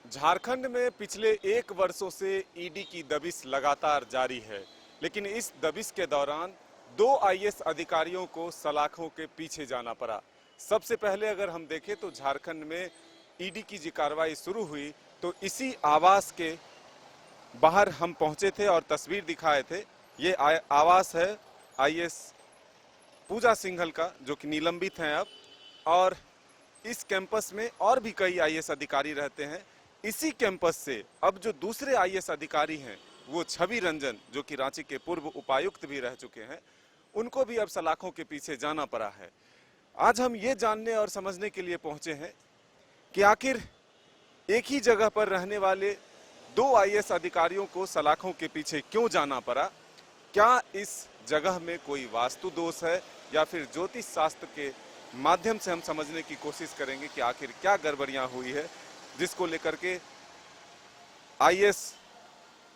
झारखंड में पिछले 1 वर्षों से ईडी की दबिश लगातार जारी है, लेकिन इस दबिश के दौरान 2 आईएएस अधिकारियों को सलाखों के पीछे जाना पड़ा। सबसे पहले अगर हम देखें तो झारखंड में ईडी की जो कार्रवाई शुरू हुई तो इसी आवास के बाहर हम पहुंचे थे और तस्वीर दिखाए थे। ये आवास है आईएएस पूजा सिंघल का, जो कि निलंबित हैं अब, और इस कैंपस में और भी कई आईएएस अधिकारी रहते हैं। इसी कैंपस से अब जो दूसरे आईएएस अधिकारी हैं वो छवि रंजन, जो कि रांची के पूर्व उपायुक्त भी रह चुके हैं, उनको भी अब सलाखों के पीछे जाना पड़ा है। आज हम ये जानने और समझने के लिए पहुंचे हैं कि आखिर एक ही जगह पर रहने वाले 2 आईएएस अधिकारियों को सलाखों के पीछे क्यों जाना पड़ा। क्या इस जगह में कोई वास्तु दोष है या फिर ज्योतिष शास्त्र के माध्यम से हम समझने की कोशिश करेंगे कि आखिर क्या गड़बड़ियां हुई है जिसको लेकर के आईएएस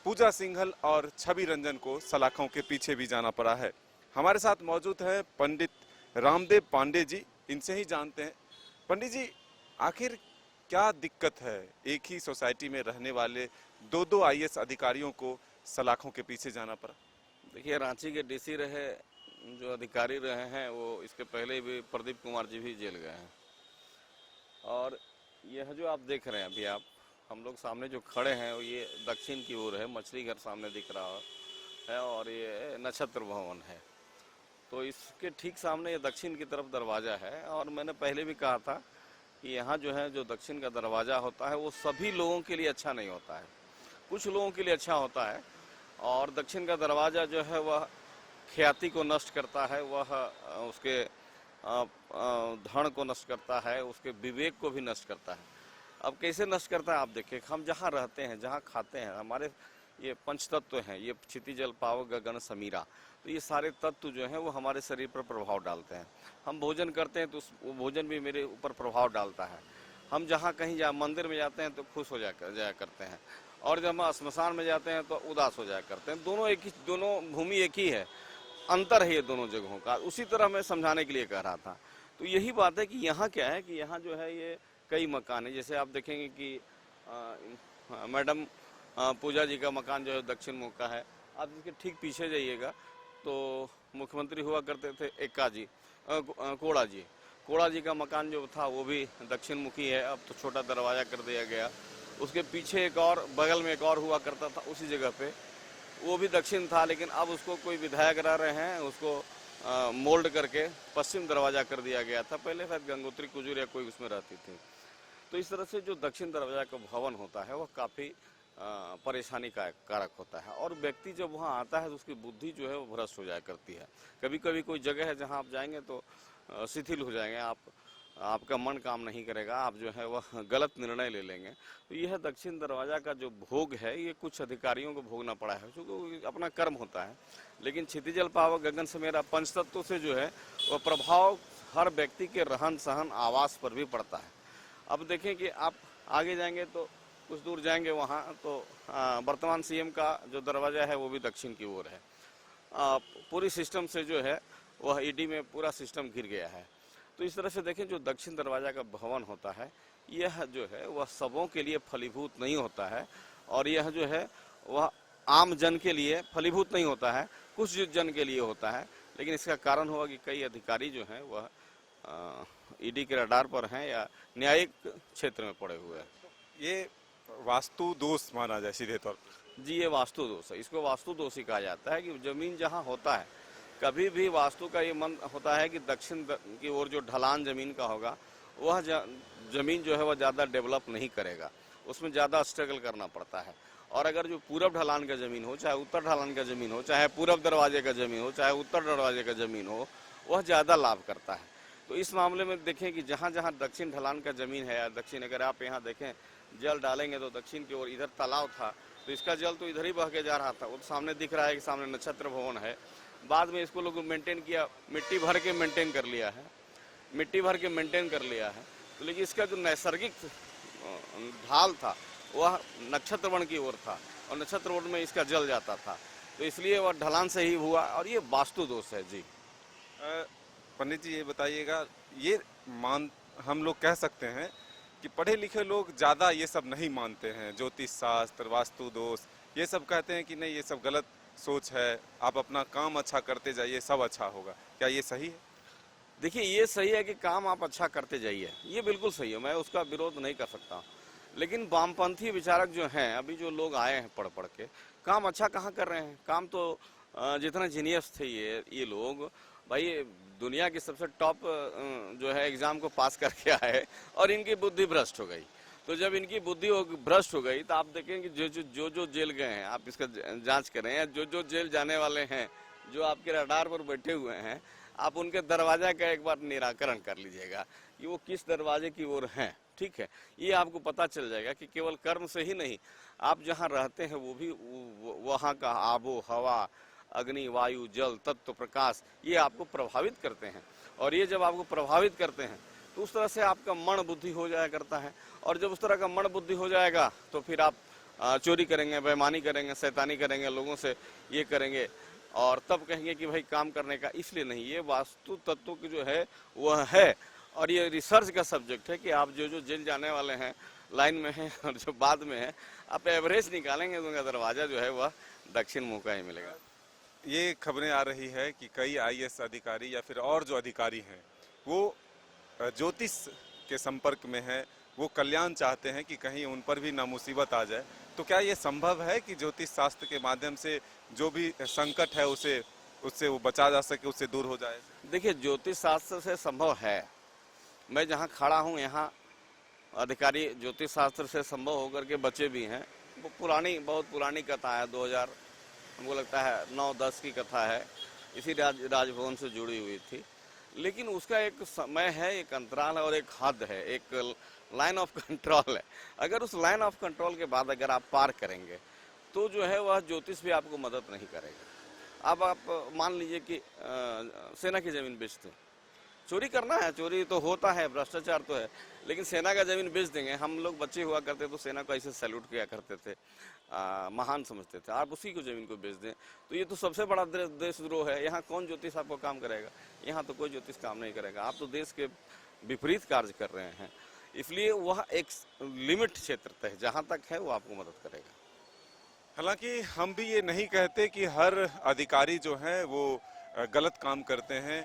पूजा सिंघल और छवि रंजन को सलाखों के पीछे भी जाना पड़ा है। हमारे साथ मौजूद है पंडित रामदेव पांडे जी, इनसे ही जानते हैं। पंडित जी, आखिर क्या दिक्कत है एक ही सोसाइटी में रहने वाले 2 आईएएस अधिकारियों को सलाखों के पीछे जाना पड़ा? देखिए, रांची के डीसी रहे जो अधिकारी रहे हैं वो इसके पहले भी प्रदीप कुमार जी भी जेल गए हैं। और यह जो आप देख रहे हैं अभी हम लोग सामने जो खड़े हैं ये दक्षिण की ओर है, मछली घर सामने दिख रहा है और ये नक्षत्र भवन है। तो इसके ठीक सामने ये दक्षिण की तरफ दरवाज़ा है। और मैंने पहले भी कहा था कि यहाँ जो है जो दक्षिण का दरवाज़ा होता है वो सभी लोगों के लिए अच्छा नहीं होता है, कुछ लोगों के लिए अच्छा होता है। और दक्षिण का दरवाज़ा जो है वह ख्याति को नष्ट करता है, वह उसके धन को नष्ट करता है, उसके विवेक को भी नष्ट करता है। अब कैसे नष्ट करता है आप देखिए, हम जहाँ रहते हैं, जहाँ खाते हैं, हमारे ये पंच तत्व हैं, ये क्षिति जल पावक गगन समीरा, तो ये सारे तत्व जो हैं वो हमारे शरीर पर प्रभाव डालते हैं। हम भोजन करते हैं तो वो भोजन भी मेरे ऊपर प्रभाव डालता है। हम जहाँ कहीं मंदिर में जाते हैं तो खुश हो जाया करते हैं, और जब हम श्मशान में जाते हैं तो उदास हो जाया करते हैं। दोनों भूमि एक ही है, अंतर है ये दोनों जगहों का। उसी तरह मैं समझाने के लिए कह रहा था। तो यही बात है कि यहाँ क्या है कि यहाँ जो है ये कई मकान है। जैसे आप देखेंगे कि मैडम पूजा जी का मकान जो है दक्षिण मुख का है। आप इसके ठीक पीछे जाइएगा तो मुख्यमंत्री हुआ करते थे एक्का जी, कोड़ा जी का मकान जो था वो भी दक्षिण मुखी है। अब तो छोटा दरवाज़ा कर दिया गया। उसके पीछे एक और बगल में एक और हुआ करता था उसी जगह पे, वो भी दक्षिण था, लेकिन अब उसको कोई विधायक रह रहे हैं, उसको मोल्ड करके पश्चिम दरवाज़ा कर दिया गया था। पहले शायद गंगोत्री कुजूर या कोई उसमें रहती थी। तो इस तरह से जो दक्षिण दरवाज़ा का भवन होता है वह काफ़ी परेशानी का कारक होता है। और व्यक्ति जब वहाँ आता है तो उसकी बुद्धि जो है वो भ्रष्ट हो जाया करती है। कभी कभी कोई जगह है जहाँ आप जाएंगे तो शिथिल हो जाएंगे, आपका मन काम नहीं करेगा, आप जो है वह गलत निर्णय ले लेंगे। तो यह दक्षिण दरवाज़ा का जो भोग है ये कुछ अधिकारियों को भोगना पड़ा है, क्योंकि अपना कर्म होता है। लेकिन क्षितिजल पावक गगन समेरा पंचतत्व से जो है वह प्रभाव हर व्यक्ति के रहन सहन आवास पर भी पड़ता है। अब देखें कि आप आगे जाएंगे तो कुछ दूर जाएंगे वहाँ तो वर्तमान सीएम का जो दरवाज़ा है वो भी दक्षिण की ओर है। पूरी सिस्टम से जो है वह ईडी में पूरा सिस्टम घिर गया है। तो इस तरह से देखें जो दक्षिण दरवाज़ा का भवन होता है यह जो है वह सबों के लिए फलीभूत नहीं होता है, और यह जो है वह आम जन के लिए फलीभूत नहीं होता है, कुछ जन के लिए होता है। लेकिन इसका कारण हुआ कि कई अधिकारी जो हैं वह ईडी के रडार पर हैं या न्यायिक क्षेत्र में पड़े हुए हैं। ये वास्तु दोष माना जाए सीधे तौर पर? जी, ये वास्तु दोष है। इसको वास्तु दोष ही कहा जाता है कि जमीन जहाँ होता है, कभी भी वास्तु का ये मन होता है कि दक्षिण की ओर जो ढलान जमीन का होगा वह जमीन जो है वह ज़्यादा डेवलप नहीं करेगा, उसमें ज़्यादा स्ट्रगल करना पड़ता है। और अगर जो पूरब ढलान का ज़मीन हो, चाहे उत्तर ढलान का ज़मीन हो, चाहे पूरब दरवाजे का ज़मीन हो, चाहे उत्तर दरवाजे का ज़मीन हो, वह ज़्यादा लाभ करता है। तो इस मामले में देखें कि जहाँ जहाँ दक्षिण ढलान का ज़मीन है या दक्षिण, अगर आप यहाँ देखें जल डालेंगे तो दक्षिण की ओर इधर तालाब था तो इसका जल तो इधर ही बह के जा रहा था। वो तो सामने दिख रहा है कि सामने नक्षत्र भवन है। बाद में इसको लोगों मेंटेन किया, मिट्टी भर के मेंटेन कर लिया है। तो लेकिन इसका जो नैसर्गिक ढाल था वह नक्षत्रवन की ओर था और नक्षत्रवन में इसका जल जाता था, तो इसलिए वह ढलान से ही हुआ और ये वास्तु दोष है। जी पंडित जी, ये बताइएगा, ये हम लोग कह सकते हैं कि पढ़े लिखे लोग ज़्यादा ये सब नहीं मानते हैं, ज्योतिष शास्त्र, वास्तु दोष, ये सब कहते हैं कि नहीं, ये सब गलत सोच है, आप अपना काम अच्छा करते जाइए, सब अच्छा होगा। क्या ये सही है? देखिए, ये सही है कि काम आप अच्छा करते जाइए, ये बिल्कुल सही है, मैं उसका विरोध नहीं कर सकता। लेकिन वामपंथी विचारक जो हैं, अभी जो लोग आए हैं पढ़ पढ़ के, काम अच्छा कहाँ कर रहे हैं? काम तो जितना जीनियस थे ये लोग, भाई दुनिया की सबसे टॉप जो है एग्जाम को पास करके आए और इनकी बुद्धि भ्रष्ट हो गई। तो जब इनकी बुद्धि भ्रष्ट हो गई तो आप देखेंगे जो जेल गए हैं, आप इसका जांच करें, या जो जेल जाने वाले हैं, जो आपके रडार पर बैठे हुए हैं, आप उनके दरवाजा का एक बार निराकरण कर लीजिएगा कि वो किस दरवाजे की ओर हैं। ठीक है, ये आपको पता चल जाएगा कि केवल कर्म से ही नहीं, आप जहाँ रहते हैं वो भी वहाँ का आबो हवा, अग्नि, वायु, जल, तत्व, प्रकाश, ये आपको प्रभावित करते हैं। और ये जब आपको प्रभावित करते हैं तो उस तरह से आपका मन बुद्धि हो जाया करता है। और जब उस तरह का मन बुद्धि हो जाएगा तो फिर आप चोरी करेंगे, बेईमानी करेंगे, शैतानी करेंगे, लोगों से ये करेंगे, और तब कहेंगे कि भाई काम करने का। इसलिए नहीं, ये वास्तु तत्व की जो है वह है, और ये रिसर्च का सब्जेक्ट है कि आप जो जेल जाने वाले हैं, लाइन में हैं, और जो बाद में है, आप एवरेज निकालेंगे तो उनका दरवाजा जो है वह दक्षिण मुँह का ही मिलेगा। ये खबरें आ रही है कि कई आईएएस अधिकारी या फिर और जो अधिकारी हैं वो ज्योतिष के संपर्क में हैं, वो कल्याण चाहते हैं कि कहीं उन पर भी ना मुसीबत आ जाए। तो क्या ये संभव है कि ज्योतिष शास्त्र के माध्यम से जो भी संकट है उससे वो बचा जा सके, उससे दूर हो जाए? देखिए, ज्योतिष शास्त्र से संभव है। मैं जहाँ खड़ा हूँ यहाँ अधिकारी ज्योतिष शास्त्र से संभव होकर के बचे भी हैं। वो बहुत पुरानी कथा है, 2000 हमको लगता है 9-10 की कथा है, इसी राजभवन से जुड़ी हुई थी। लेकिन उसका एक समय है, एक अंतराल है और एक हद है, एक लाइन ऑफ कंट्रोल है। अगर उस लाइन ऑफ कंट्रोल के बाद अगर आप पार करेंगे तो जो है वह ज्योतिष भी आपको मदद नहीं करेगा। अब आप मान लीजिए कि सेना की जमीन बेचते हैं, चोरी करना है, चोरी तो होता है, भ्रष्टाचार तो है, लेकिन सेना का जमीन बेच देंगे। हम लोग बच्चे हुआ करते तो सेना को ऐसे सैल्यूट किया करते थे, महान समझते थे। आप उसी को जमीन को बेच दें तो ये तो सबसे बड़ा देशद्रोह है। यहाँ कौन ज्योतिष आपको काम करेगा? यहाँ तो कोई ज्योतिष काम नहीं करेगा। आप तो देश के विपरीत कार्य कर रहे हैं। इसलिए वह एक लिमिट क्षेत्र तक जहाँ तक है वो आपको मदद करेगा। हालांकि हम भी ये नहीं कहते कि हर अधिकारी जो है वो गलत काम करते हैं,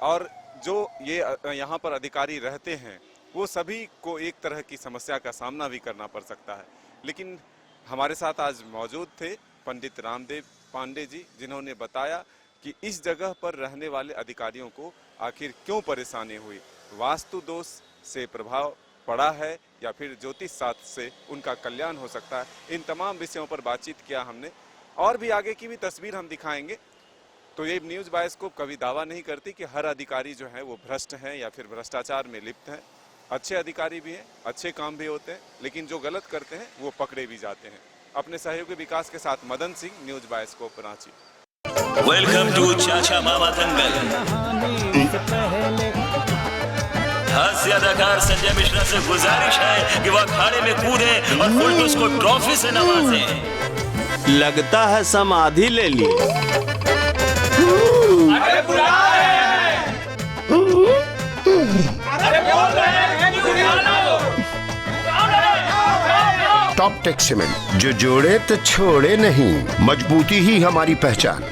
और जो ये यहाँ पर अधिकारी रहते हैं वो सभी को एक तरह की समस्या का सामना भी करना पड़ सकता है। लेकिन हमारे साथ आज मौजूद थे पंडित रामदेव पांडे जी, जिन्होंने बताया कि इस जगह पर रहने वाले अधिकारियों को आखिर क्यों परेशानी हुई, वास्तु दोष से प्रभाव पड़ा है या फिर ज्योतिष शास्त्र से उनका कल्याण हो सकता है। इन तमाम विषयों पर बातचीत किया हमने, और भी आगे की भी तस्वीर हम दिखाएंगे। तो ये न्यूज़ बायस्कोप कभी दावा नहीं करती कि हर अधिकारी जो है वो भ्रष्ट हैं या फिर भ्रष्टाचार में लिप्त हैं। अच्छे अधिकारी भी हैं, अच्छे काम भी होते हैं, लेकिन जो गलत करते हैं वो पकड़े भी जाते हैं। अपने सहयोगी विकास के साथ Madan Singh, news bioscope, Ranchi. Welcome to Chacha Mama दंगल। हास्य अदाकार संजय मिश्रा से गुजारिश है कि वह अखाड़े में कूदे और फुलटूस को ट्रॉफी से नवाजे। लगता है समाधि ले ली। अरे बुला रहे हैं। अरे बोल रहे हैं कि बुला लो। टॉप टेक सीमेंट, जो जोड़े तो छोड़े नहीं, मजबूती ही हमारी पहचान।